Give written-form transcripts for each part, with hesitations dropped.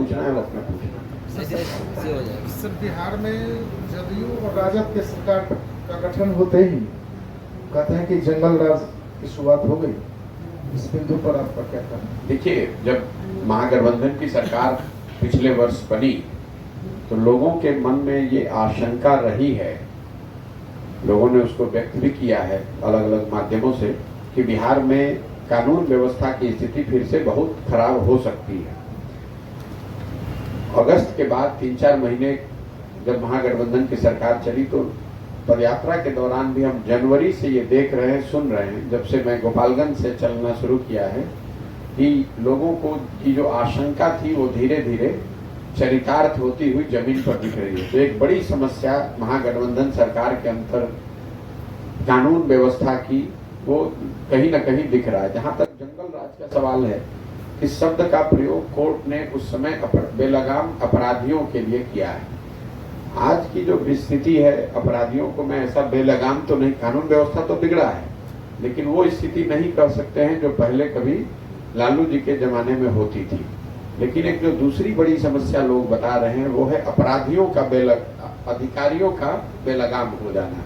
पूछना है वो अपना पूछना। सर, बिहार में जदयू और राजद के सरकार का गठन होते ही कहते हैं कि जंगल राज की शुरुआत हो गई। इस बिंदु पर आपका क्या कहना है? देखिए, जब महागठबंधन की सरकार पिछले वर्ष बनी तो लोगों के मन में ये आशंका रही है, लोगों ने उसको व्यक्त भी किया है अलग अलग माध्यमों से, कि बिहार में कानून व्यवस्था की स्थिति फिर से बहुत खराब हो सकती है। अगस्त के बाद 3-4 महीने जब महागठबंधन की सरकार चली तो पदयात्रा के दौरान भी हम जनवरी से ये देख रहे हैं, सुन रहे हैं, जब से मैं गोपालगंज से चलना शुरू किया है, कि लोगों को की जो आशंका थी वो धीरे धीरे चरितार्थ होती हुई जमीन पर दिख रही है। तो एक बड़ी समस्या महागठबंधन सरकार के अंतर कानून व्यवस्था की वो कहीं ना कहीं दिख रहा है। जहां तक जंगल राज का सवाल है, इस शब्द का प्रयोग कोर्ट ने उस समय बेलगाम अपराधियों के लिए किया है। आज की जो स्थिति है अपराधियों को, मैं ऐसा बेलगाम तो नहीं, कानून व्यवस्था तो बिगड़ा है, लेकिन वो स्थिति नहीं कर सकते हैं जो पहले कभी लालू जी के जमाने में होती थी। लेकिन एक जो दूसरी बड़ी समस्या लोग बता रहे हैं वो है अपराधियों का अधिकारियों का बेलगाम हो जाना।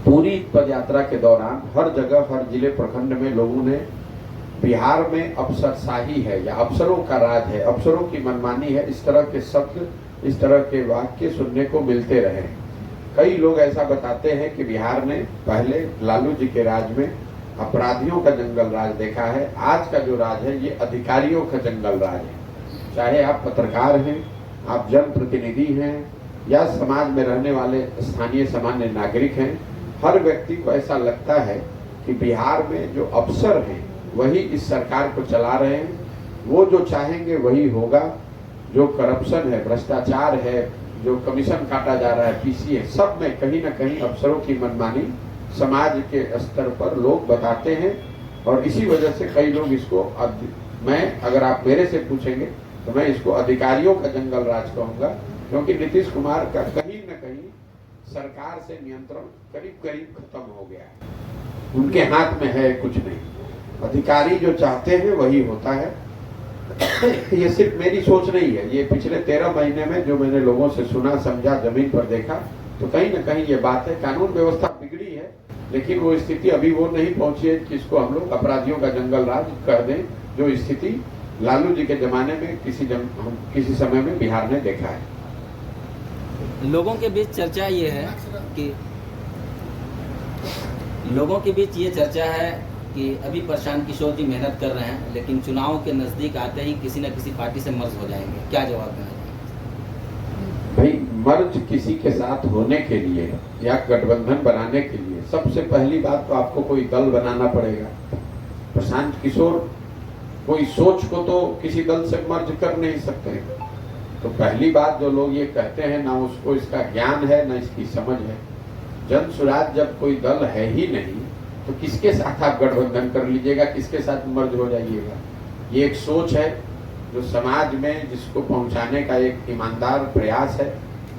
पूरी पदयात्रा के दौरान हर जगह, हर जिले प्रखंड में लोगों ने बिहार में अफसरशाही है या अफसरों का राज है, अफसरों की मनमानी है, इस तरह के शब्द, इस तरह के वाक्य सुनने को मिलते रहे। कई लोग ऐसा बताते हैं कि बिहार ने पहले लालू जी के राज में अपराधियों का जंगल राज देखा है, आज का जो राज है ये अधिकारियों का जंगल राज है। चाहे आप पत्रकार हैं, आप जनप्रतिनिधि हैं या समाज में रहने वाले स्थानीय सामान्य नागरिक हैं, हर व्यक्ति को ऐसा लगता है कि बिहार में जो अफसर हैं वही इस सरकार को चला रहे हैं, वो जो चाहेंगे वही होगा। जो करप्शन है, भ्रष्टाचार है, जो कमीशन काटा जा रहा है, पीसी है, सब में कहीं ना कहीं अफसरों की मनमानी समाज के स्तर पर लोग बताते हैं। और इसी वजह से कई लोग इसको, मैं अगर आप मेरे से पूछेंगे तो मैं इसको अधिकारियों का जंगल राज कहूंगा, क्योंकि नीतीश कुमार का कहीं न कहीं सरकार से नियंत्रण करीब करीब खत्म हो गया है, उनके हाथ में है कुछ नहीं, अधिकारी जो चाहते हैं वही होता है। ये सिर्फ मेरी सोच नहीं है, ये पिछले 13 महीने में जो मैंने लोगों से सुना, समझा, जमीन पर देखा, तो कहीं ना कहीं ये बात है। कानून व्यवस्था बिगड़ी है, लेकिन वो स्थिति अभी वो नहीं पहुंची है जिसको हम लोग अपराधियों का जंगल राज कह दें, जो स्थिति लालू जी के जमाने में किसी समय में बिहार ने देखा है। लोगों के बीच चर्चा ये है कि अभी प्रशांत किशोर जी मेहनत कर रहे हैं, लेकिन चुनाव के नजदीक आते ही किसी न किसी पार्टी से मर्ज हो जाएंगे। क्या जवाब देना चाहिए? भाई, मर्ज किसी के साथ होने के लिए या गठबंधन बनाने के लिए सबसे पहली बात तो आपको कोई दल बनाना पड़ेगा। प्रशांत किशोर कोई सोच को तो किसी दल से मर्ज कर नहीं सकते। तो पहली बात, जो लोग ये कहते हैं ना उसको इसका ज्ञान है ना इसकी समझ है। जन सुराज जब कोई दल है ही नहीं तो किसके साथ आप गठबंधन कर लीजिएगा, किसके साथ मर्ज हो जाइएगा। ये एक सोच है जो समाज में जिसको पहुंचाने का एक ईमानदार प्रयास है।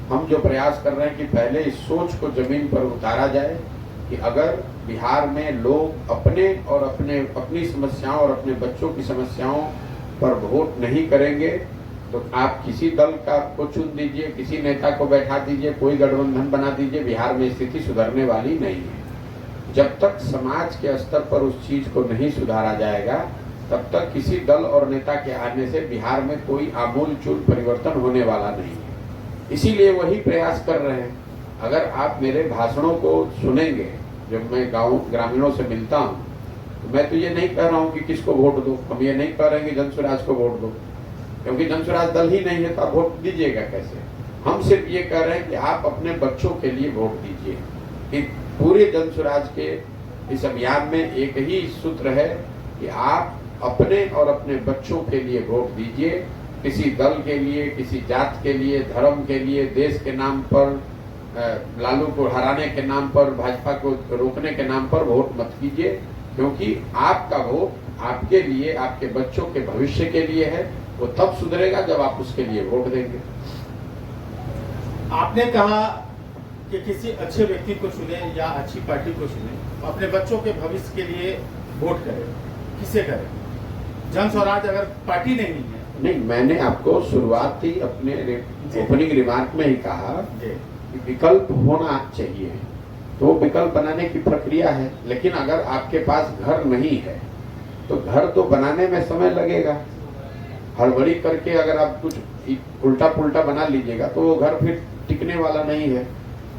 हम जो प्रयास कर रहे हैं कि पहले इस सोच को जमीन पर उतारा जाए कि अगर बिहार में लोग अपनी समस्याओं और अपने बच्चों की समस्याओं पर वोट नहीं करेंगे तो आप किसी दल को चुन दीजिए, किसी नेता को बैठा दीजिए, कोई गठबंधन बना दीजिए, बिहार में स्थिति सुधरने वाली नहीं है। जब तक समाज के स्तर पर उस चीज को नहीं सुधारा जाएगा तब तक किसी दल और नेता के आने से बिहार में कोई आमूलचूल परिवर्तन होने वाला नहीं है। इसीलिए वही प्रयास कर रहे हैं। अगर आप मेरे भाषणों को सुनेंगे, जब मैं ग्रामीणों से मिलता हूँ, तो मैं तो ये नहीं कह रहा हूँ कि किसको वोट दो, हम ये नहीं कह रहे हैं कि जनसुराज को वोट दो, क्योंकि जनसुराज दल ही नहीं है तो आप वोट दीजिएगा कैसे। हम सिर्फ ये कह रहे हैं कि आप अपने बच्चों के लिए वोट दीजिए। पूरे जनसुराज के इस अभियान में एक ही सूत्र है कि आप अपने और अपने बच्चों के लिए वोट दीजिए। किसी दल के लिए, किसी जात के लिए, धर्म के लिए, देश के नाम पर, लालू को हराने के नाम पर, भाजपा को रोकने के नाम पर वोट मत कीजिए, क्योंकि आपका वोट आपके लिए, आपके बच्चों के भविष्य के लिए है। वो तब सुधरेगा जब आप उसके लिए वोट देंगे। आपने कहा कि किसी अच्छे व्यक्ति को चुने या अच्छी पार्टी को चुने, अपने बच्चों के भविष्य के लिए वोट करें, किसे करें? जन स्वराज अगर पार्टी नहीं है? नहीं, मैंने आपको शुरुआती अपने ओपनिंग रिमार्क में ही कहा जी। कि विकल्प होना चाहिए, तो विकल्प बनाने की प्रक्रिया है। लेकिन अगर आपके पास घर नहीं है तो घर तो बनाने में समय लगेगा। हड़बड़ी करके अगर आप कुछ उल्टा पुल्टा बना लीजिएगा तो वो घर फिर टिकने वाला नहीं है।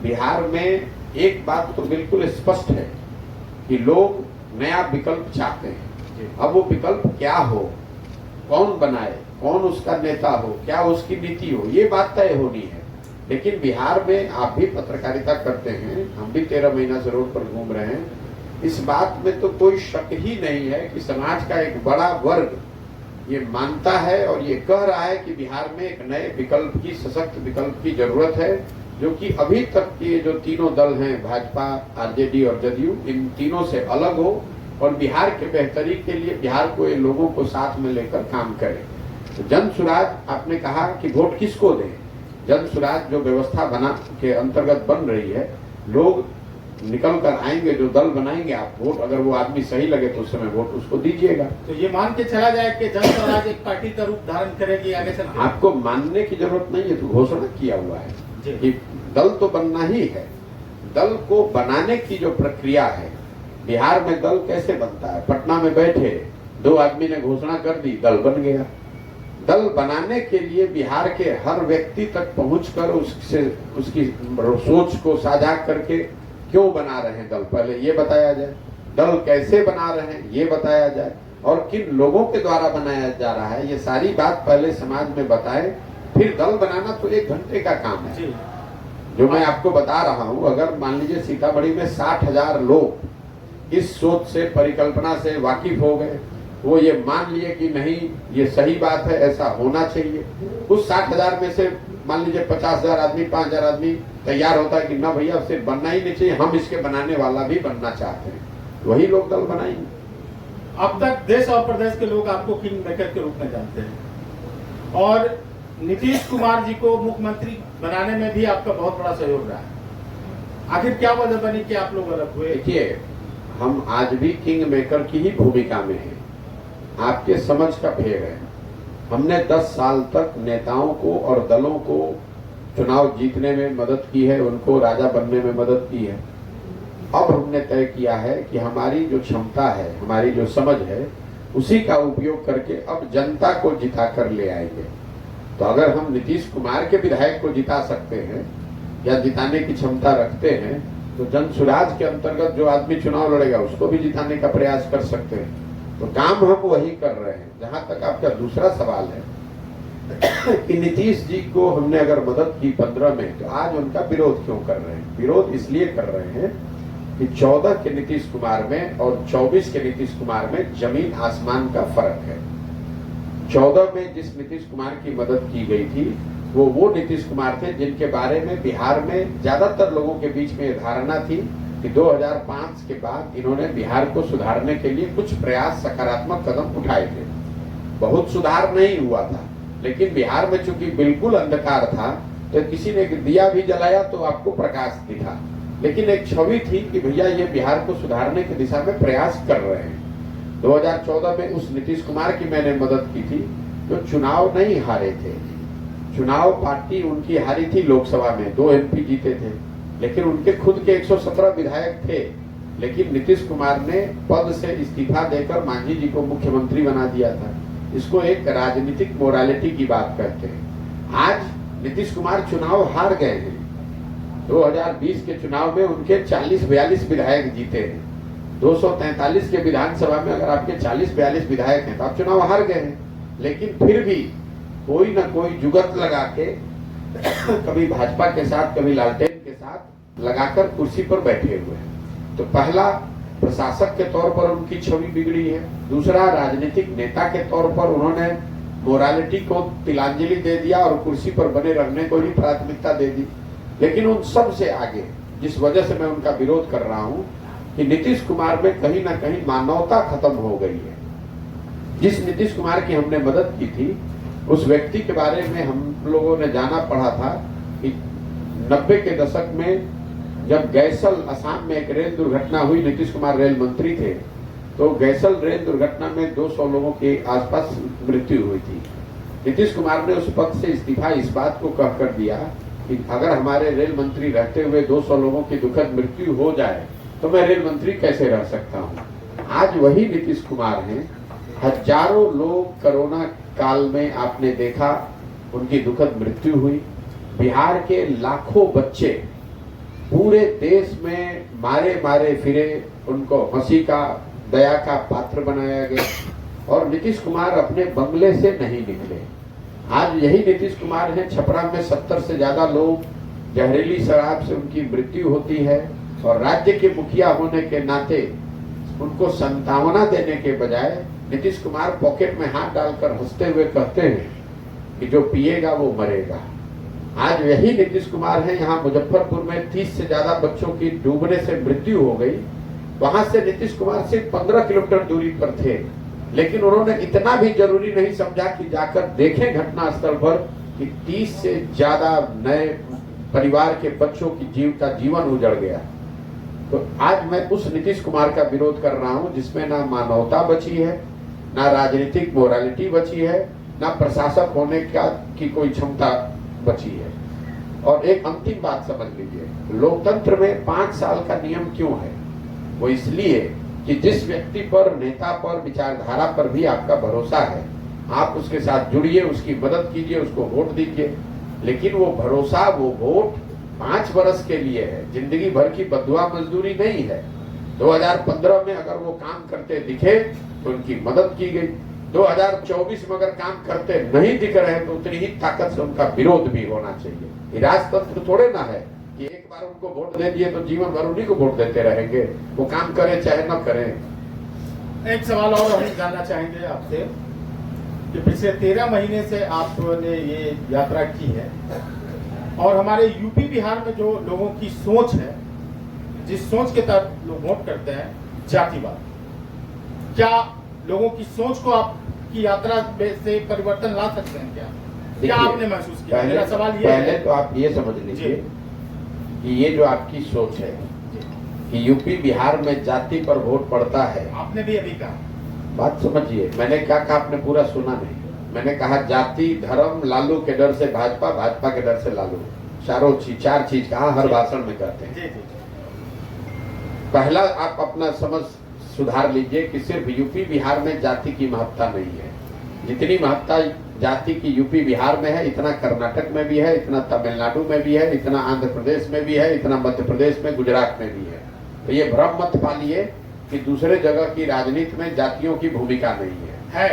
बिहार में एक बात तो बिल्कुल स्पष्ट है कि लोग नया विकल्प चाहते हैं। अब वो विकल्प क्या हो, कौन बनाए, कौन उसका नेता हो, क्या उसकी नीति हो, ये बात तय होनी है। लेकिन बिहार में आप भी पत्रकारिता करते हैं, हम भी 13 महीना से रोड पर घूम रहे हैं, इस बात में तो कोई शक ही नहीं है कि समाज का एक बड़ा वर्ग ये मानता है और ये कह रहा है कि बिहार में एक नए विकल्प की, सशक्त विकल्प की जरूरत है, जो कि अभी तक के जो तीनों दल हैं, भाजपा, आरजेडी और जदयू, इन तीनों से अलग हो और बिहार के बेहतरी के लिए बिहार को, ये लोगों को साथ में लेकर काम करे। तो जन सुराज आपने कहा कि वोट किसको दें? जन सुराज जो व्यवस्था बना के अंतर्गत बन रही है, लोग निकल कर आएंगे, जो दल बनाएंगे, आप वोट, अगर वो आदमी सही लगे तो उस समय वोट उसको दीजिएगा। तो ये मान के चला जाए कि जन स्वराज एक पार्टी का रूप धारण करेगी आगे चल के? आपको मानने की जरूरत नहीं है, तो घोषणा किया हुआ है जी। कि दल तो बनना ही है। दल को बनाने की जो प्रक्रिया है, बिहार में दल कैसे बनता है? पटना में बैठे 2 आदमी ने घोषणा कर दी, दल बन गया। दल बनाने के लिए बिहार के हर व्यक्ति तक पहुंचकर उससे उसकी सोच को साझा करके क्यों बना रहे हैं दल, पहले ये बताया जाए। दल कैसे बना रहे हैं ये बताया जाए, और किन लोगों के द्वारा बनाया जा रहा है, ये सारी बात पहले समाज में बताएं। फिर दल बनाना तो 1 घंटे का काम है। जी। जो मैं आपको बता रहा हूं, अगर मान लीजिए सीतामढ़ी में 60,000 लोग इस सोच से, परिकल्पना से वाकिफ हो गए, वो ये मान लिए कि नहीं ये सही बात है, ऐसा होना चाहिए, उस 60,000 में से मान लीजिए 50,000 आदमी, 5,000 आदमी तैयार होता है कि ना भैया उसे बनना ही नहीं चाहिए, हम इसके बनाने वाला भी बनना चाहते हैं, वही लोग दल बनाएंगे। अब तक देश और प्रदेश के लोग आपको किंग मेकर के रूप में जानते हैं और नीतीश कुमार जी को मुख्यमंत्री बनाने में भी आपका बहुत बड़ा सहयोग रहा है। आखिर क्या वजह बनी कि आप लोग अलग हुए? देखिए, हम आज भी किंग मेकर की ही भूमिका में हैं। आपके समझ का फेर है। हमने 10 साल तक नेताओं को और दलों को चुनाव जीतने में मदद की है, उनको राजा बनने में मदद की है। अब हमने तय किया है कि हमारी जो क्षमता है, हमारी जो समझ है, उसी का उपयोग करके अब जनता को जिता कर ले आएंगे। तो अगर हम नीतीश कुमार के विधायक को जिता सकते हैं या जिताने की क्षमता रखते हैं, तो जन सुराज के अंतर्गत जो आदमी चुनाव लड़ेगा उसको भी जिताने का प्रयास कर सकते हैं। तो काम हम वही कर रहे हैं। जहां तक आपका दूसरा सवाल है कि नीतीश जी को हमने अगर मदद की 15 में, तो आज उनका विरोध क्यों कर रहे हैं? विरोध इसलिए कर रहे हैं कि 14 के नीतीश कुमार में और 24 के नीतीश कुमार में जमीन आसमान का फर्क है। 14 में जिस नीतीश कुमार की मदद की गई थी, वो नीतीश कुमार थे जिनके बारे में बिहार में ज्यादातर लोगों के बीच में धारणा थी कि 2005 के बाद इन्होंने बिहार को सुधारने के लिए कुछ प्रयास, सकारात्मक कदम उठाए थे। बहुत सुधार नहीं हुआ था, लेकिन बिहार में चूंकि बिल्कुल अंधकार था, तो किसी ने दिया भी जलाया तो आपको प्रकाश दिखा, लेकिन एक छवि थी कि भैया ये बिहार को सुधारने की दिशा में प्रयास कर रहे हैं। 2014 में उस नीतीश कुमार की मैंने मदद की थी जो चुनाव नहीं हारे थे। चुनाव पार्टी उनकी हारी थी लोकसभा में, 2 MP जीते थे, लेकिन उनके खुद के 117 विधायक थे। लेकिन नीतीश कुमार ने पद से इस्तीफा देकर मांझी जी को मुख्यमंत्री बना दिया था। इसको एक राजनीतिक मोरालिटी की बात कहते हैं। आज नीतीश कुमार चुनाव हार गए हैं। 2020 के चुनाव में उनके 40-42 विधायक जीते हैं। 243 के विधानसभा में अगर आपके 40-42 विधायक हैं तो आप चुनाव हार गए हैं। लेकिन फिर भी कोई ना कोई जुगत लगा के कभी भाजपा के साथ, कभी लालटेन के साथ लगाकर कुर्सी पर बैठे हुए हैं। तो पहला, प्रशासक के तौर पर उनकी छवि बिगड़ी है। दूसरा, राजनीतिक नेता के तौर पर उन्होंने मोरालिटी को तिलांजलि दे दिया और कुर्सी पर बने रहने को ही प्राथमिकता दे दी। लेकिन उन सब से आगे जिस वजह से मैं उनका विरोध कर रहा हूं कि नीतीश कुमार में कहीं ना कहीं मानवता खत्म हो गई है। जिस नीतीश कुमार की हमने मदद की थी, उस व्यक्ति के बारे में हम लोगों ने जाना पढ़ा था कि 90 के दशक में जब गैसल, असम में एक रेल दुर्घटना हुई, नीतीश कुमार रेल मंत्री थे, तो गैसल रेल दुर्घटना में 200 लोगों के आसपास मृत्यु हुई थी। नीतीश कुमार ने उस पद से इस्तीफा इस बात को कहकर दिया कि अगर हमारे रेल मंत्री रहते हुए 200 लोगों की दुखद मृत्यु हो जाए तो मैं रेल मंत्री कैसे रह सकता हूँ। आज वही नीतीश कुमार हैं। हजारों लोग कोरोना काल में आपने देखा उनकी दुखद मृत्यु हुई। बिहार के लाखों बच्चे पूरे देश में मारे मारे फिरे, उनको हंसी का दया का पात्र बनाया गया और नीतीश कुमार अपने बंगले से नहीं निकले। आज यही नीतीश कुमार हैं। छपरा में 70 से ज्यादा लोग जहरीली शराब से उनकी मृत्यु होती है और राज्य के मुखिया होने के नाते उनको सांत्वना देने के बजाय नीतीश कुमार पॉकेट में हाथ डालकर हंसते हुए कहते हैं कि जो पिएगा वो मरेगा। आज यही नीतीश कुमार हैं। यहाँ मुजफ्फरपुर में 30 से ज्यादा बच्चों की डूबने से मृत्यु हो गई। वहां से नीतीश कुमार सिर्फ 15 किलोमीटर दूरी पर थे, लेकिन उन्होंने इतना भी जरूरी नहीं समझा कि जाकर देखें घटनास्थल पर कि 30 से ज्यादा नए परिवार के बच्चों की जीवन उजड़ गया। तो आज मैं उस नीतीश कुमार का विरोध कर रहा हूं जिसमें ना मानवता बची है, ना राजनीतिक मोरालिटी बची है, ना प्रशासक होने की कोई क्षमता बची है। और एक अंतिम बात समझ लीजिए, लोकतंत्र में 5 साल का नियम क्यों है? वो इसलिए कि जिस व्यक्ति पर, नेता पर, विचारधारा पर भी आपका भरोसा है, आप उसके साथ जुड़िए, उसकी मदद कीजिए, उसको वोट दीजिए। लेकिन वो भरोसा, वो वोट 5 वर्ष के लिए है, जिंदगी भर की बदुआ मजदूरी नहीं है। 2015 में अगर वो काम करते दिखे तो उनकी मदद की गई। 2024 में अगर काम करते नहीं दिख रहे तो उतनी ही ताकत से उनका विरोध भी होना चाहिए। राजतंत्र थोड़े ना है कि एक बार उनको वोट दे दिए तो जीवन भर उन्हीं को वोट देते रहेंगे। वो काम करें चाहे न करें। एक सवाल और हम जानना चाहेंगे आपसे कि पिछले 13 महीने से आपने ये यात्रा की है और हमारे यूपी बिहार में जो लोगों की सोच है, जिस सोच के तहत लोग वोट करते हैं, जातिवाद, क्या लोगों की सोच को आपकी यात्रा से परिवर्तन ला सकते हैं? क्या आपने महसूस किया? मेरा सवाल ये है। पहले तो आप ये समझ लीजिए कि ये जो आपकी सोच है कि यूपी बिहार में जाति पर वोट पड़ता है, आपने भी अभी कहा, बात समझिए। मैंने क्या कहा आपने पूरा सुना नहीं। मैंने कहा जाति, धर्म, लालू के डर से भाजपा, भाजपा के डर से लालू, 4 चीज कहा हर भाषण में कहते हैं। पहला आप अपना समझ सुधार लीजिए कि सिर्फ यूपी बिहार में जाति की महत्ता नहीं है। जितनी महत्ता जाति की यूपी बिहार में है, इतना कर्नाटक में भी है, इतना तमिलनाडु में भी है, इतना आंध्र प्रदेश में भी है, इतना मध्य प्रदेश में, गुजरात में भी है। तो ये भ्रम मत पालिए कि दूसरे जगह की राजनीति में जातियों की भूमिका नहीं है।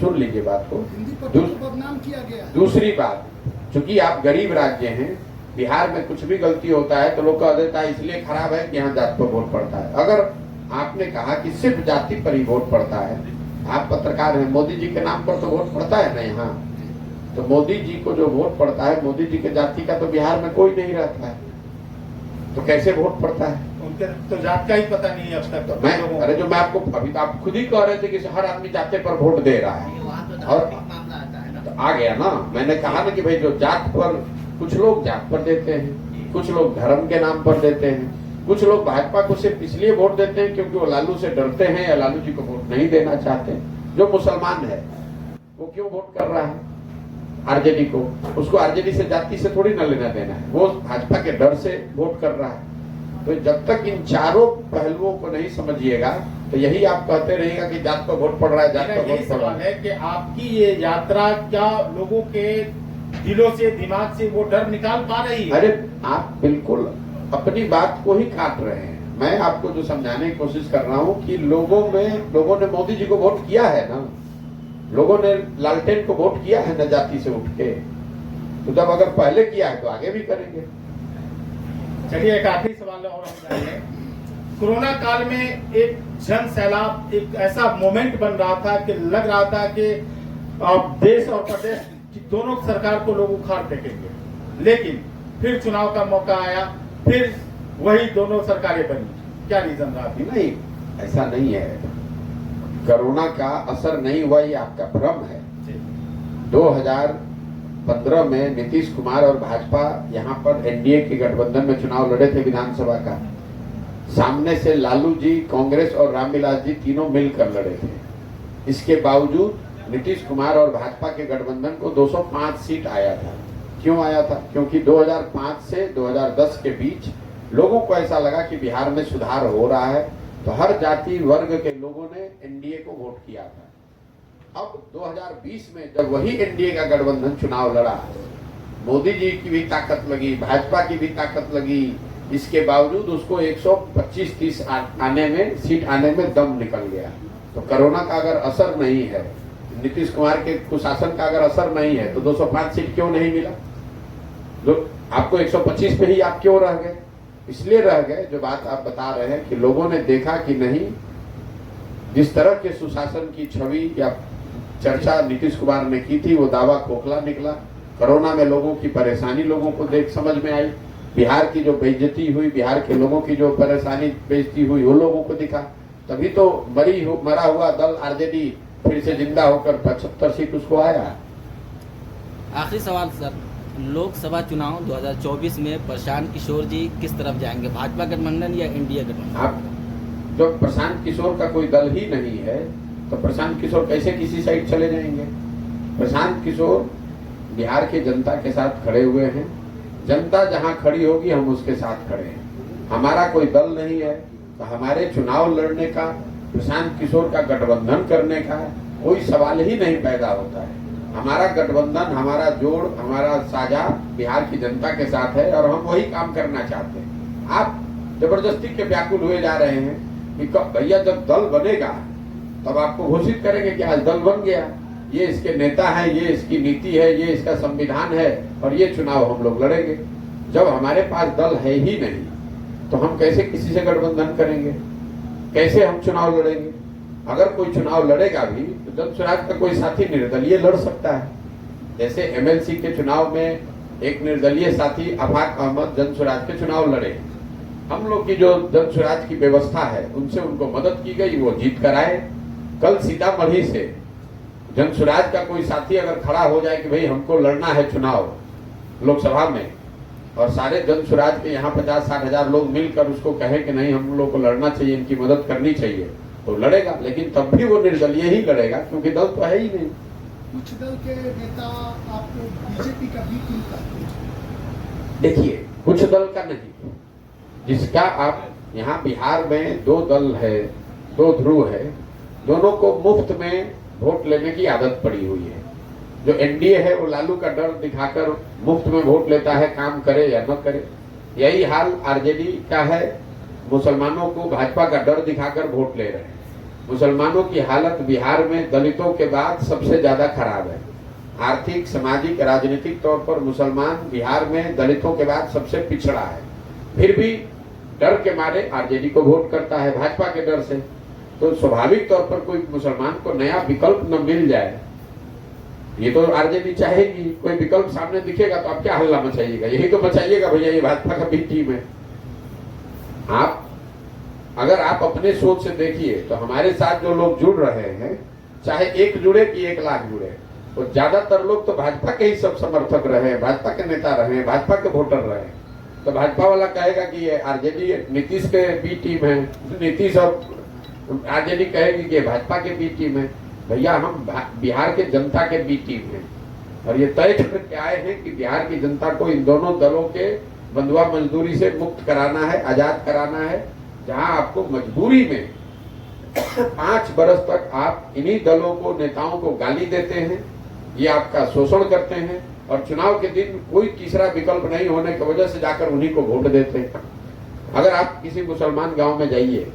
सुन लीजिए बात को। बदनाम किया गया। दूसरी बात, चूंकि आप गरीब राज्य हैं, बिहार में कुछ भी गलती होता है तो लोग कह देता है इसलिए खराब है कि यहाँ जाति पर वोट पड़ता है। अगर आपने कहा कि सिर्फ जाति पर ही वोट पड़ता है, आप पत्रकार हैं, मोदी जी के नाम पर तो वोट पड़ता है ना यहाँ, तो मोदी जी को जो वोट पड़ता है, मोदी जी के जाति का तो बिहार में कोई नहीं रहता है, तो कैसे वोट पड़ता है? उनके तो जात का ही पता नहीं है अब तक। मैं जो मैं आपको अभी तो आप खुद ही कह रहे थे कि हर आदमी जाति पर वोट दे रहा है और तो आ गया ना। मैंने कहा ना कि भाई जो जात पर, कुछ लोग जात पर देते हैं, कुछ लोग धर्म के नाम पर देते हैं, कुछ लोग भाजपा को सिर्फ इसलिए वोट देते हैं क्योंकि वो लालू से डरते हैं या लालू जी को वोट नहीं देना चाहते। जो मुसलमान है वो क्यों वोट कर रहा है आरजेडी को? उसको आरजेडी से जाति से थोड़ी ना लेना देना है, वो भाजपा के डर से वोट कर रहा है। तो जब तक इन चारों पहलुओं को नहीं समझिएगा तो यही आप कहते रहिएगा कि जात पर वोट पड़ रहा है, जात पर वोट पड़ रहा है। कि आपकी ये यात्रा क्या लोगों के दिलों से, दिमाग से वो डर निकाल पा रही है? अरे आप बिल्कुल अपनी बात को ही काट रहे हैं। मैं आपको जो समझाने की कोशिश कर रहा हूँ कि लोगों ने मोदी जी को वोट किया है ना, लोगों ने लालटेन को वोट किया है न जाति से उठ के। तो जब अगर पहले किया है तो आगे भी करेंगे। चलिए एक आखिरी सवाल और हम जाएंगे। कोरोना काल में एक जन सैलाब, एक ऐसा मोमेंट बन रहा था कि लग रहा था कि देश और प्रदेश की दोनों सरकार को लोग उखाड़ फेंकेंगे, लेकिन फिर चुनाव का मौका आया, फिर वही दोनों सरकारें बनी। क्या रीजन रहा? नहीं, ऐसा नहीं है। कोरोना का असर नहीं हुआ, ये आपका भ्रम है। 2015 में नीतीश कुमार और भाजपा यहाँ पर एनडीए के गठबंधन में चुनाव लड़े थे विधानसभा का। सामने से लालू जी, कांग्रेस और रामविलास जी तीनों मिलकर लड़े थे। इसके बावजूद नीतीश कुमार और भाजपा के गठबंधन को 205 सीट आया था। क्यों आया था? क्योंकि 2005 से 2010 के बीच लोगों को ऐसा लगा कि बिहार में सुधार हो रहा है, तो हर जाति वर्ग के लोगों ने एनडीए को वोट किया था। अब 2020 में जब वही एनडीए का गठबंधन चुनाव लड़ा, मोदी जी की भी ताकत लगी, भाजपा की भी ताकत लगी, इसके बावजूद उसको 125-30 सीट आने में दम निकल गया। तो कोरोना का अगर असर नहीं है, नीतीश कुमार के कुशासन का अगर असर नहीं है, तो 205 सीट क्यों नहीं मिला? आपको 125 पे ही आप क्यों रह गए? इसलिए रह गए, जो बात आप बता रहे हैं कि लोगों ने देखा कि नहीं, जिस तरह के सुशासन की छवि या चर्चा नीतीश कुमार ने की थी, वो दावा खोखला निकला। कोरोना में लोगों की परेशानी लोगों को देख समझ में आई। बिहार की जो बेइज्जती हुई, बिहार के लोगों की जो परेशानी बेइज्जती हुई, वो लोगों को दिखा। तभी तो मरा हुआ दल आरजेडी फिर से जिंदा होकर 75 सीट उसको आया। आखिरी सवाल सर, लोकसभा चुनाव 2024 में प्रशांत किशोर जी किस तरफ जाएंगे, भाजपा गठबंधन या एनडीए गठबंधन? आप जब प्रशांत किशोर का कोई दल ही नहीं है, तो प्रशांत किशोर कैसे किसी साइड चले जाएंगे? प्रशांत किशोर बिहार की जनता के साथ खड़े हुए हैं। जनता जहां खड़ी होगी हम उसके साथ खड़े हैं। हमारा कोई दल नहीं है, तो हमारे चुनाव लड़ने का, प्रशांत किशोर का गठबंधन करने का कोई सवाल ही नहीं पैदा होता है। हमारा गठबंधन, हमारा जोड़, हमारा साझा बिहार की जनता के साथ है और हम वही काम करना चाहते हैं। आप जबरदस्ती के व्याकुल हुए जा रहे हैं कि भैया जब दल बनेगा तब आपको घोषित करेंगे कि आज दल बन गया, ये इसके नेता है, ये इसकी नीति है, ये इसका संविधान है और ये चुनाव हम लोग लड़ेंगे। जब हमारे पास दल है ही नहीं, तो हम कैसे किसी से गठबंधन करेंगे? कैसे हम चुनाव लड़ेंगे? अगर कोई चुनाव लड़ेगा भी तो जन स्वराज का कोई साथी निर्दलीय लड़ सकता है। जैसे एमएलसी के चुनाव में एक निर्दलीय साथी अफाक अहमद जन स्वराज के चुनाव लड़े। हम लोग की जो जन स्वराज की व्यवस्था है उनसे उनको मदद की गई, वो जीत कर आए। कल सीतामढ़ी से जन स्वराज का कोई साथी अगर खड़ा हो जाए कि भाई हमको लड़ना है चुनाव लोकसभा में, और सारे जन स्वराज के यहाँ 50-60 हजार लोग मिलकर उसको कहे कि नहीं हम लोग को लड़ना चाहिए, इनकी मदद करनी चाहिए, तो लड़ेगा। लेकिन तब भी वो निर्दलीय ही लड़ेगा, क्योंकि दल तो है ही नहीं। कुछ दल के नेता आपको बीजेपी का बी टीम का, देखिए कुछ दल का नहीं, जिसका आप यहाँ बिहार में 2 दल है, 2 ध्रुव है, दोनों को मुफ्त में वोट लेने की आदत पड़ी हुई है। जो एनडीए है वो लालू का डर दिखाकर मुफ्त में वोट लेता है, काम करे या न करे। यही हाल आरजेडी का है, मुसलमानों को भाजपा का डर दिखाकर वोट ले रहे हैं। मुसलमानों की हालत बिहार में दलितों के बाद सबसे ज्यादा खराब है। आर्थिक, सामाजिक, राजनीतिक तौर पर मुसलमान बिहार में दलितों के बाद सबसे पिछड़ा है। फिर भी डर के मारे आरजेडी को वोट करता है, भाजपा के डर से। तो स्वाभाविक तौर पर कोई मुसलमान को नया विकल्प न मिल जाए, ये तो आरजेडी चाहेगी। कोई विकल्प सामने दिखेगा तो आप क्या हल्ला मचाइएगा? यही तो मचाइएगा भैया ये भाजपा का भी टीम है। आप अगर आप अपने सोच से देखिए तो हमारे साथ जो लोग जुड़ रहे हैं, चाहे 1 जुड़े कि 1 लाख जुड़े, तो ज्यादातर लोग तो भाजपा के ही सब समर्थक रहे, भाजपा के नेता रहे, भाजपा के वोटर रहे। तो भाजपा वाला कहेगा कि ये आरजेडी नीतीश के बी टीम है, नीतीश और आरजेडी कहेगी कि भाजपा के बी टीम है। भैया हम बिहार के जनता के बी टीम है और ये तय करके आए हैं कि बिहार की जनता को इन दोनों दलों के बंधुआ मजदूरी से मुक्त कराना है, आजाद कराना है। जहां आपको मजबूरी में 5 बरस तक आप इन्हीं दलों को, नेताओं को गाली देते हैं, ये आपका शोषण करते हैं और चुनाव के दिन कोई तीसरा विकल्प नहीं होने की वजह से जाकर उन्हीं को वोट देते हैं। अगर आप किसी मुसलमान गांव में जाइए,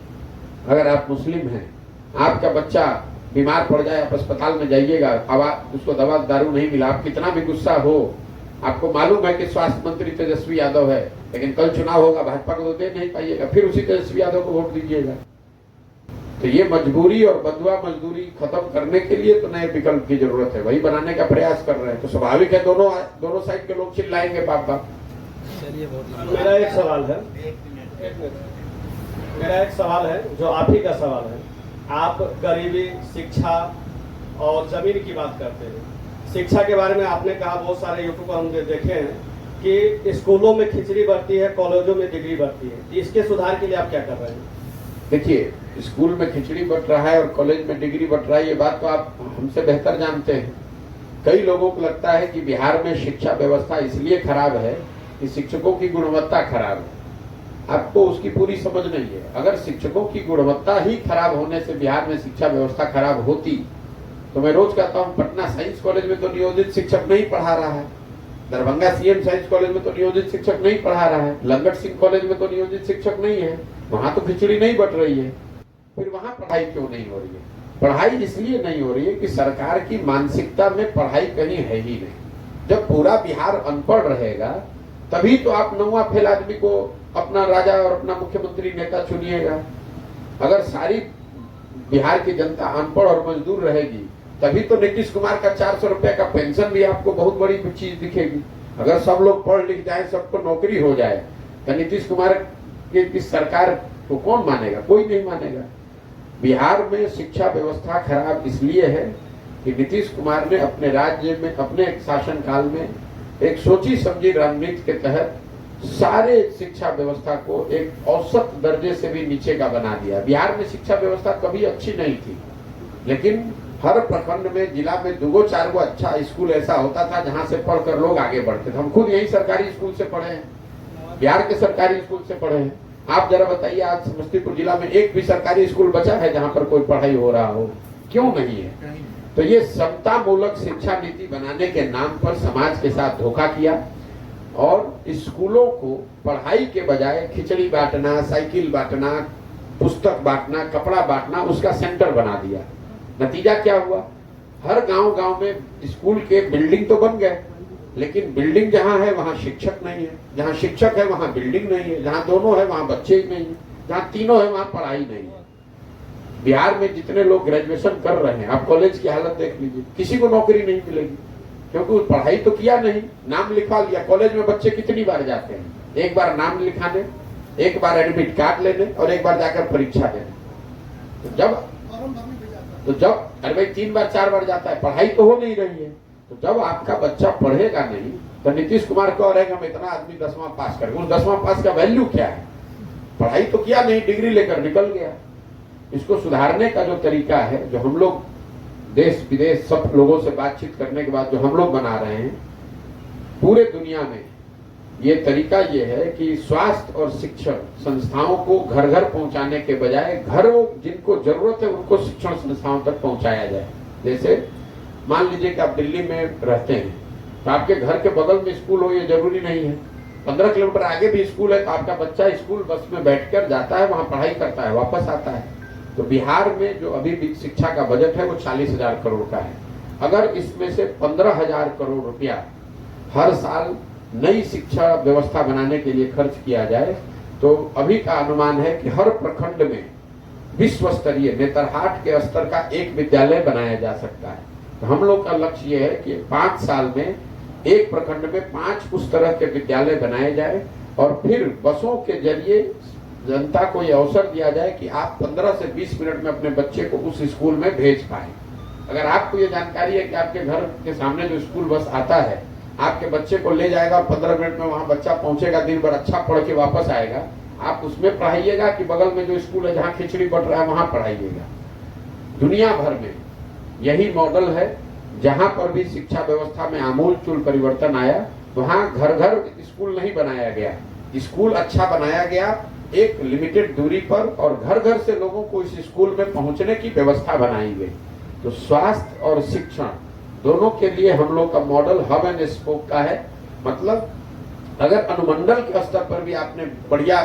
अगर आप मुस्लिम हैं, आपका बच्चा बीमार पड़ जाए, आप अस्पताल में जाइएगा, अब उसको दवा दारू नहीं मिला, आप कितना भी गुस्सा हो, आपको मालूम है कि स्वास्थ्य मंत्री तेजस्वी यादव है, लेकिन कल चुनाव होगा, भाजपा को तो दे नहीं पाइएगा, फिर उसी तेजस्वी यादव को वोट दीजिएगा। तो ये मजबूरी और बंधुआ मजदूरी खत्म करने के लिए तो नए विकल्प की जरूरत है, वही बनाने का प्रयास कर रहे हैं। तो स्वाभाविक है दोनों साइड के लोग चिल्लाएंगे बाप बाप। चलिए बहुत मेरा एक सवाल है जो आप ही का सवाल है। आप गरीबी, शिक्षा और जमीन की बात करते हैं। शिक्षा के बारे में आपने कहा, बहुत सारे यूट्यूब पर हम देखे हैं कि स्कूलों में खिचड़ी बढ़ती है, कॉलेजों में डिग्री बढ़ती है, इसके सुधार के लिए आप क्या कर रहे हैं? देखिए, स्कूल में खिचड़ी बट रहा है और कॉलेज में डिग्री बट रहा है, ये बात तो आप हमसे बेहतर जानते हैं। कई लोगों को लगता है कि बिहार में शिक्षा व्यवस्था इसलिए खराब है कि शिक्षकों की गुणवत्ता खराब है। आपको उसकी पूरी समझ नहीं है। अगर शिक्षकों की गुणवत्ता ही खराब होने से बिहार में शिक्षा व्यवस्था खराब होती तो मैं रोज कहता हूँ, पटना साइंस कॉलेज में तो नियोजित शिक्षक नहीं पढ़ा रहा है, दरभंगा सीएम साइंस कॉलेज में तो नियोजित शिक्षक नहीं पढ़ा रहा है, लंगट सिंह कॉलेज में तो नियोजित शिक्षक नहीं है, वहां तो खिचड़ी नहीं बट रही है। फिर वहां पढ़ाई क्यों नहीं हो रही है? पढ़ाई इसलिए नहीं हो रही है कि सरकार की मानसिकता में पढ़ाई कहीं है ही नहीं। जब पूरा बिहार अनपढ़ रहेगा तभी तो आप 9वां फेल आदमी को अपना राजा और अपना मुख्यमंत्री नेता चुनिएगा। अगर सारी बिहार की जनता अनपढ़ और मजदूर रहेगी तभी तो नीतीश कुमार का 400 रुपए का पेंशन भी आपको बहुत बड़ी चीज दिखेगी। अगर सब लोग पढ़ लिख जाए, सबको नौकरी हो जाए, तो नीतीश कुमार की सरकार को कौन मानेगा? कोई नहीं मानेगा। बिहार में शिक्षा व्यवस्था खराब इसलिए है कि नीतीश कुमार ने अपने राज्य में, अपने शासनकाल में एक सोची समझी रणनीति के तहत सारे शिक्षा व्यवस्था को एक औसत दर्जे से भी नीचे का बना दिया। बिहार में शिक्षा व्यवस्था कभी अच्छी नहीं थी, लेकिन हर प्रखंड में, जिला में 2-4 अच्छा स्कूल ऐसा होता था जहां से पढ़कर लोग आगे बढ़ते थे। हम खुद यही सरकारी स्कूल से पढ़े हैं, बिहार के सरकारी स्कूल से पढ़े हैं। आप जरा बताइए, आज समस्तीपुर जिला में एक भी सरकारी स्कूल बचा है जहां पर कोई पढ़ाई हो रहा हो? क्यों नहीं है? तो ये समता मूलक शिक्षा नीति बनाने के नाम पर समाज के साथ धोखा किया और स्कूलों को पढ़ाई के बजाय खिचड़ी बांटना, साइकिल बांटना, पुस्तक बांटना, कपड़ा बांटना उसका सेंटर बना दिया। नतीजा क्या हुआ? हर गांव में स्कूल के बिल्डिंग तो बन गए, लेकिन बिल्डिंग जहां है वहां शिक्षक नहीं है, जहां शिक्षक है वहां बिल्डिंग नहीं है, जहां दोनों है वहां बच्चे ही नहीं है, जहां तीनों है वहां पढ़ाई नहीं है। बिहार में जितने लोग ग्रेजुएशन कर रहे हैं, आप कॉलेज की हालत देख लीजिए, किसी को नौकरी नहीं मिलेगी, क्योंकि पढ़ाई तो किया नहीं, नाम लिखवा लिया। कॉलेज में बच्चे कितनी बार जाते हैं? एक बार नाम लिखाने, एक बार एडमिट कार्ड लेने और एक बार जाकर परीक्षा देने। तो जब अरे भाई 3 बार 4 बार जाता है, पढ़ाई तो हो नहीं रही है। तो जब आपका बच्चा पढ़ेगा नहीं तो नीतीश कुमार को रहेगा हम इतना आदमी 10वां पास कर, उस 10वां पास का वैल्यू क्या है? पढ़ाई तो किया नहीं, डिग्री लेकर निकल गया। इसको सुधारने का जो तरीका है, जो हम लोग देश विदेश सब लोगों से बातचीत करने के बाद जो हम लोग बना रहे हैं, पूरे दुनिया में ये तरीका ये है कि स्वास्थ्य और शिक्षण संस्थाओं को घर घर पहुंचाने के बजाय घरों जिनको जरूरत है उनको शिक्षण संस्थाओं तक पहुंचाया जाए। जैसे मान लीजिए कि आप दिल्ली में रहते हैं तो आपके घर के बगल में स्कूल हो ये जरूरी नहीं है, 15 किलोमीटर आगे भी स्कूल है तो आपका बच्चा स्कूल बस में बैठकर जाता है, वहां पढ़ाई करता है, वापस आता है। तो बिहार में जो अभी भी शिक्षा का बजट है वो 40,000 करोड़ का है। अगर इसमें से 15,000 करोड़ रुपया हर साल नई शिक्षा व्यवस्था बनाने के लिए खर्च किया जाए तो अभी का अनुमान है कि हर प्रखंड में विश्व स्तरीय नेतरहाट के स्तर का एक विद्यालय बनाया जा सकता है। तो हम लोग का लक्ष्य ये है कि 5 साल में एक प्रखंड में 5 उस तरह के विद्यालय बनाए जाए और फिर बसों के जरिए जनता को यह अवसर दिया जाए कि आप 15 से 20 मिनट में अपने बच्चे को उस स्कूल में भेज पाए। अगर आपको ये जानकारी है कि आपके घर के सामने जो स्कूल बस आता है आपके बच्चे को ले जाएगा और 15 मिनट में वहां बच्चा पहुंचेगा, दिन भर अच्छा पढ़ के वापस आएगा, आप उसमें पढ़ाइएगा कि बगल में जो स्कूल है जहां खिचड़ी बट रहा है वहां पढ़ाइएगा? दुनिया भर में यही मॉडल है। जहां पर भी शिक्षा व्यवस्था में आमूलचूल परिवर्तन आया वहां घर घर स्कूल नहीं बनाया गया, स्कूल अच्छा बनाया गया एक लिमिटेड दूरी पर और घर घर से लोगों को इस स्कूल में पहुंचने की व्यवस्था बनाई गई। तो स्वास्थ्य और शिक्षण दोनों के लिए हम लोग का मॉडल हब एंड स्पोक का है। मतलब अगर अनुमंडल के स्तर पर भी आपने बढ़िया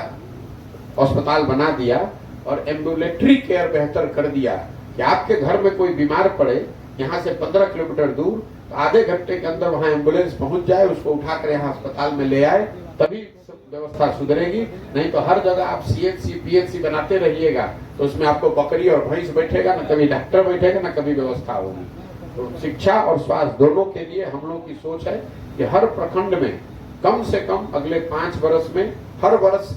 अस्पताल बना दिया और एम्बुलेटरी केयर बेहतर कर दिया कि आपके घर में कोई बीमार पड़े, यहाँ से 15 किलोमीटर दूर, तो आधे घंटे के अंदर वहाँ एम्बुलेंस पहुंच जाए, उसको उठाकर यहाँ अस्पताल में ले आए, तभी व्यवस्था सुधरेगी। नहीं तो हर जगह आप सीएचसी पीएचसी बनाते रहिएगा तो उसमें आपको बकरी और भैंस बैठेगा, न कभी डॉक्टर बैठेगा, न कभी व्यवस्था होगी। तो शिक्षा और स्वास्थ्य दोनों के लिए हम लोग की सोच है कि हर प्रखंड में कम से कम अगले 5 वर्ष में हर वर्ष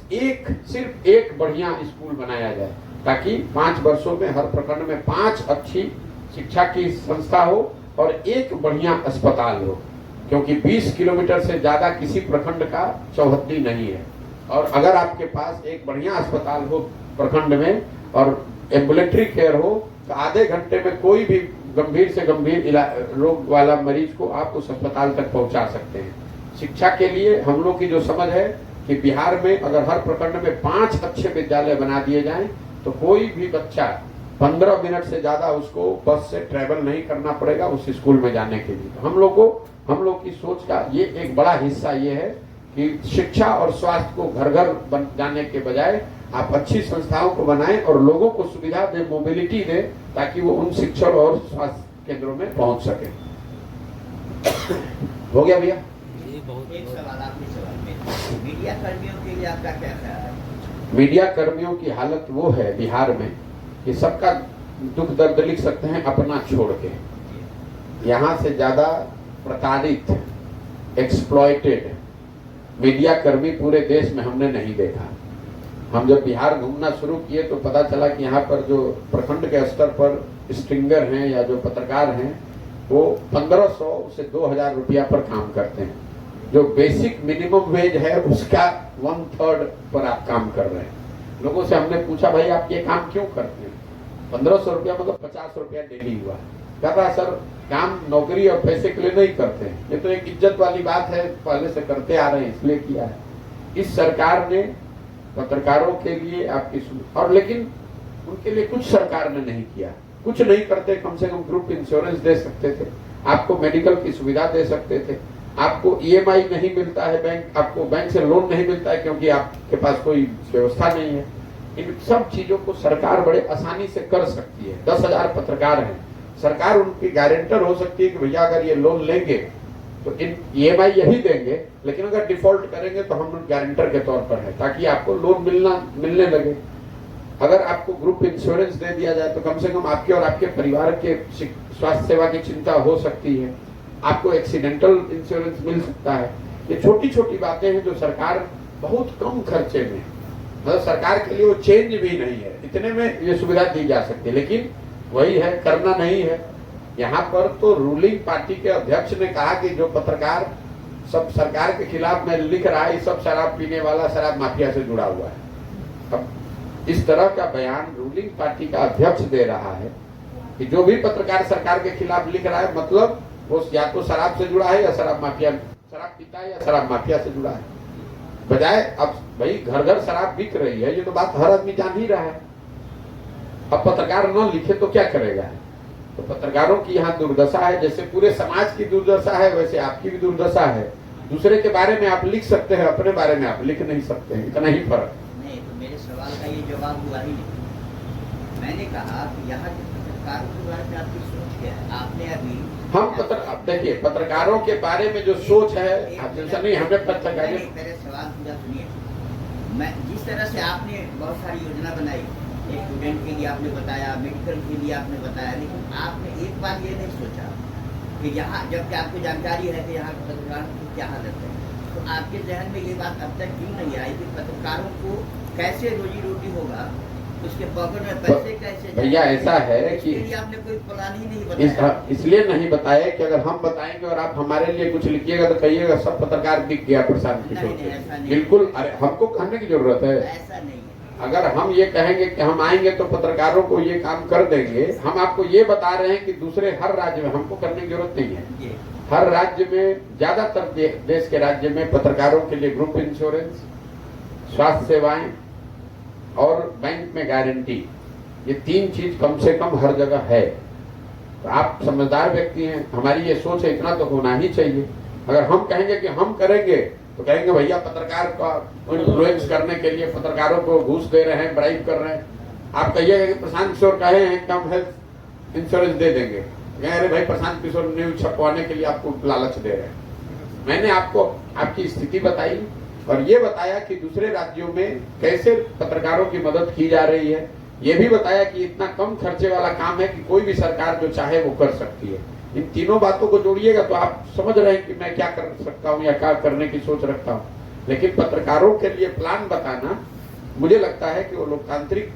सिर्फ एक बढ़िया स्कूल बनाया जाए, ताकि 5 वर्षों में हर प्रखंड में 5 अच्छी शिक्षा की संस्था हो और एक बढ़िया अस्पताल हो। क्योंकि 20 किलोमीटर से ज्यादा किसी प्रखंड का चौहद्दी नहीं है। और अगर आपके पास एक बढ़िया अस्पताल हो प्रखंड में और एम्बुलेटरी केयर हो तो आधे घंटे में कोई भी गंभीर से गंभीर रोग वाला मरीज को आप उस अस्पताल तक पहुंचा सकते हैं। शिक्षा के लिए हम लोग की जो समझ है कि बिहार में अगर हर प्रखंड में 5 अच्छे विद्यालय बना दिए जाएं तो कोई भी बच्चा 15 मिनट से ज्यादा उसको बस से ट्रेवल नहीं करना पड़ेगा उस स्कूल में जाने के लिए। तो हम लोग की सोच का ये एक बड़ा हिस्सा ये है कि शिक्षा और स्वास्थ्य को घर घर बन जाने के बजाय आप अच्छी संस्थाओं को बनाएं और लोगों को सुविधा दें, मोबिलिटी दें, ताकि वो उन शिक्षण और स्वास्थ्य केंद्रों में पहुंच सके। हो गया भैया? एक सवाल आपके सवाल में, मीडिया कर्मियों के लिए आपका क्या ख्याल है? मीडिया कर्मियों की हालत वो है बिहार में कि सबका दुख दर्द लिख सकते हैं अपना छोड़ के। यहाँ से ज्यादा प्रताड़ित, एक्सप्लॉइटेड मीडिया कर्मी पूरे देश में हमने नहीं देखा। हम जब बिहार घूमना शुरू किए तो पता चला कि यहाँ पर जो प्रखंड के स्तर पर स्ट्रिंगर हैं या जो पत्रकार हैं वो 1500 से 2000 रुपया पर काम करते हैं। जो बेसिक मिनिमम वेज है उसका 1/3 पर आप काम कर रहे हैं। लोगों से हमने पूछा भाई आप ये काम क्यों करते हैं? 1500 रुपया मतलब 50 रुपया डेली हुआ। कहता सर काम नौकरी और पैसे के लिए नहीं करते हैं, ये तो एक इज्जत वाली बात है, पहले से करते आ रहे हैं इसलिए किया है। इस सरकार ने पत्रकारों के लिए आपकी और लेकिन उनके लिए कुछ सरकार ने नहीं किया। कुछ नहीं करते, कम से कम ग्रुप इंश्योरेंस दे सकते थे, आपको मेडिकल की सुविधा दे सकते थे, आपको EMI नहीं मिलता है, आपको बैंक से लोन नहीं मिलता है क्योंकि आपके पास कोई व्यवस्था नहीं है। इन सब चीजों को सरकार बड़े आसानी से कर सकती है। 10,000 पत्रकार हैं, सरकार उनकी गारंटर हो सकती है कि भैया अगर ये लोन लेंगे तो इन EMI यही देंगे, लेकिन अगर डिफॉल्ट करेंगे तो हम गारंटर के तौर पर है ताकि आपको लोन मिलने लगे। अगर आपको ग्रुप इंश्योरेंस दे दिया जाए तो कम से कम आपके और आपके परिवार के स्वास्थ्य सेवा की चिंता हो सकती है, आपको एक्सीडेंटल इंश्योरेंस मिल सकता है। ये छोटी छोटी बातें हैं जो सरकार बहुत कम खर्चे में, मतलब सरकार के लिए वो चेंज भी नहीं है, इतने में ये सुविधा दी जा सकती है। लेकिन वही है, करना नहीं है। यहाँ पर तो रूलिंग पार्टी के अध्यक्ष ने कहा कि जो पत्रकार सब सरकार के खिलाफ में लिख रहा है सब शराब पीने वाला, शराब माफिया से जुड़ा हुआ है। अब इस तरह का बयान रूलिंग पार्टी का अध्यक्ष दे रहा है कि जो भी पत्रकार सरकार के खिलाफ लिख रहा है मतलब वो या तो शराब से जुड़ा है या शराब पीता है या शराब माफिया से जुड़ा है। बजाय अब भाई घर घर शराब बिक रही है, ये तो बात हर आदमी जान ही रहा है। अब पत्रकार न लिखे तो क्या करेगा? तो पत्रकारों की यहाँ दुर्दशा है, जैसे पूरे समाज की दुर्दशा है वैसे आपकी भी दुर्दशा है। दूसरे के बारे में आप लिख सकते हैं, अपने बारे में आप लिख नहीं सकते हैं, इतना ही फर्क। नहीं, तो मेरे सवाल का ये जवाब हुआ ही नहीं। मैंने कहा कि यहाँ के पत्रकारों के बारे में आपकी सोच क्या है? आपने अभी अब देखिए पत्रकारों के बारे में जो सोच है नहीं, हमें पत्रकार मेरे सवाल पूरा सुनिए। मैं जिस तरह से आपने बहुत सारी योजना बनाई, स्टूडेंट के लिए आपने बताया, मेडिकल के लिए आपने बताया, लेकिन आपने एक बार ये नहीं सोचा कि यहाँ जबकि आपको जानकारी है कि यहाँ के पत्रकारों की क्या हालत है, तो आपके जहन में ये बात अब तक क्यों नहीं आई कि पत्रकारों को कैसे रोजी रोटी होगा, उसके पॉकेट में पैसे कैसे? भैया ऐसा है कि आपने कोई प्लान ही नहीं बताया। इसलिए नहीं बताया कि अगर हम बताएंगे और आप हमारे लिए कुछ लिखिएगा तो कहिएगा सब पत्रकार दिख गया प्रशांत किशोर से। बिल्कुल, अरे हमको कहने की जरूरत है, ऐसा नहीं है। अगर हम ये कहेंगे कि हम आएंगे तो पत्रकारों को ये काम कर देंगे, हम आपको ये बता रहे हैं कि दूसरे हर राज्य में हमको करने की जरूरत नहीं है। हर राज्य में, ज्यादातर देश के राज्य में पत्रकारों के लिए ग्रुप इंश्योरेंस, स्वास्थ्य सेवाएं और बैंक में गारंटी, ये 3 चीज कम से कम हर जगह है। तो आप समझदार व्यक्ति हैं, हमारी ये सोच है इतना तो होना ही चाहिए। अगर हम कहेंगे कि हम करेंगे तो कहेंगे भैया पत्रकार का इन्फ्लुएंस करने के लिए पत्रकारों को घूस दे रहे हैं, ब्राइब कर रहे हैं। आप कहिएगा कि प्रशांत किशोर कहे हैं कि हम हेल्थ इंश्योरेंस दे देंगे, अरे भाई प्रशांत किशोर न्यूज छपवाने के लिए आपको लालच दे रहे हैं। मैंने आपको आपकी स्थिति बताई और ये बताया कि दूसरे राज्यों में कैसे पत्रकारों की मदद की जा रही है। ये भी बताया कि इतना कम खर्चे वाला काम है कि कोई भी सरकार जो चाहे वो कर सकती है। इन तीनों बातों को जोड़िएगा तो आप समझ रहे हैं कि मैं क्या कर सकता हूँ या क्या करने की सोच रखता हूँ। लेकिन पत्रकारों के लिए प्लान बताना मुझे लगता है कि वो लोकतांत्रिक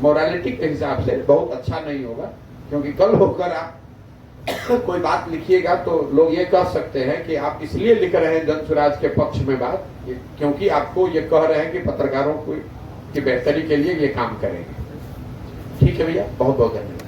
मोरालिटी के हिसाब से बहुत अच्छा नहीं होगा, क्योंकि कल होकर आप कोई बात लिखिएगा तो लोग ये कह सकते हैं कि आप इसलिए लिख रहे हैं जन स्वराज के पक्ष में बात, क्योंकि आपको ये कह रहे हैं कि पत्रकारों की बेहतरी के लिए ये काम करेंगे। ठीक है भैया, बहुत बहुत धन्यवाद।